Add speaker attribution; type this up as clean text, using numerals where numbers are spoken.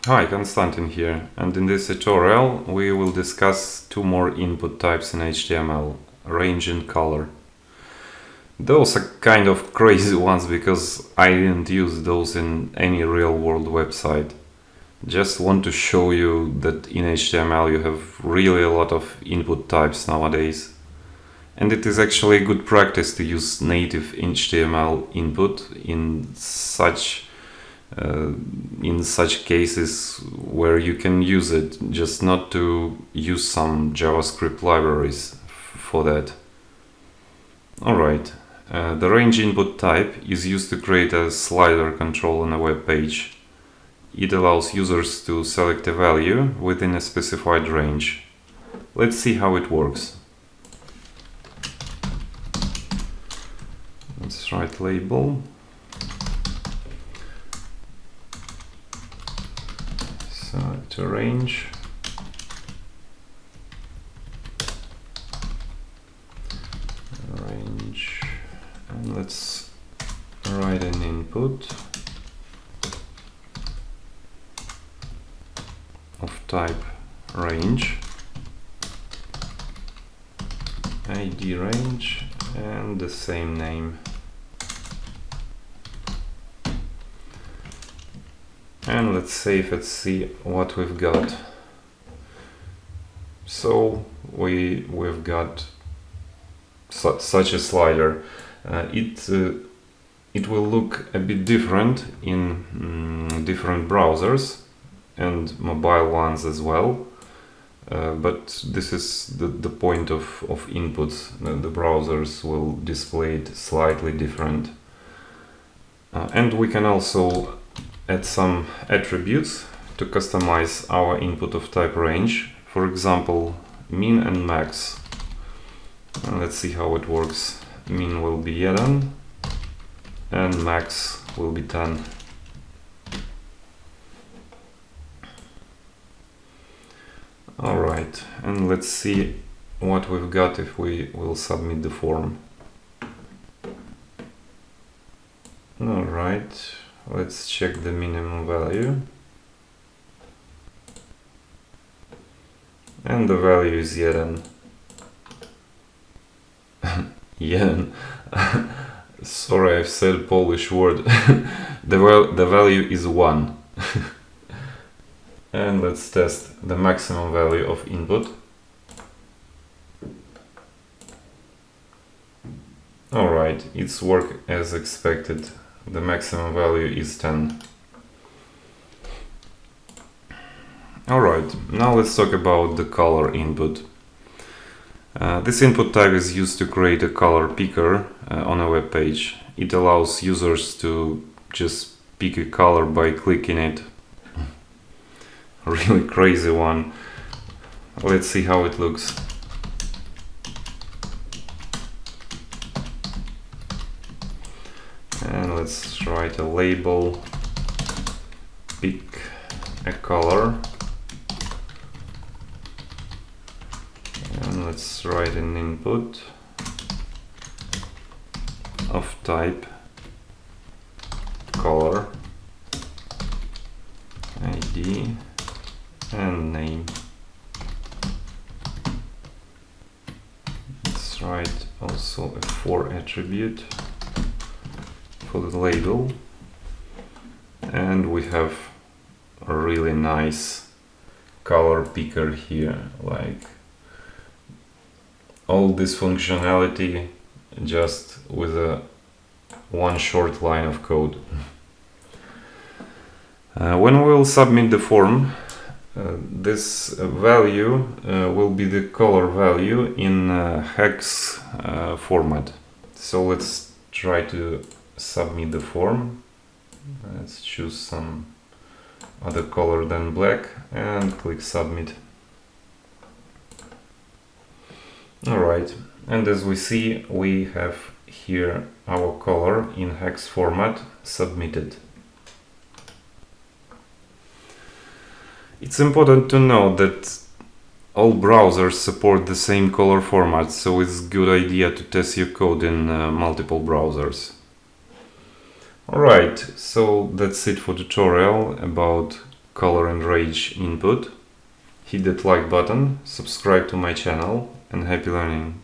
Speaker 1: Hi, Konstantin here, and in this tutorial we will discuss two more input types in HTML, range and color. Those are kind of crazy ones because I didn't use those in any real-world website. Just want to show you that in HTML you have really a lot of input types nowadays. And it is actually a good practice to use native HTML input in such cases where you can use it, just not to use some JavaScript libraries for that. Alright, the range input type is used to create a slider control on a web page. It allows users to select a value within a specified range. Let's see how it works. Let's write label. To range, and let's write an input of type range, ID range, and the same name. And let's save and see what we've got. So we've got such a slider. It will look a bit different in different browsers and mobile ones as well. But this is the point of inputs. The browsers will display it slightly different. And we can also add some attributes to customize our input of type range. For example, min and max. And let's see how it works. Min will be 1 and max will be 10. Alright, and let's see what we've got if we will submit the form. Alright. Let's check the minimum value, and the value is 1. Jeden. Sorry, I've said Polish word. The value is 1. And let's test the maximum value of input. Alright, it's worked as expected. The maximum value is 10. Alright, now let's talk about the color input. This input type is used to create a color picker on a web page. It allows users to just pick a color by clicking it. A really crazy one. Let's see how it looks. And let's write a label, pick a color, and let's write an input of type color, ID, and name. Let's write also a for attribute for the label, and we have a really nice color picker here, like all this functionality just with one short line of code. When we'll submit the form, this value will be the color value in hex format. So let's try to submit the form. Let's choose some other color than black and click submit. Alright, and as we see, we have here our color in hex format submitted. It's important to know that all browsers support the same color format, so it's a good idea to test your code in multiple browsers. Alright, so that's it for tutorial about color and range input. Hit that like button, subscribe to my channel, and happy learning!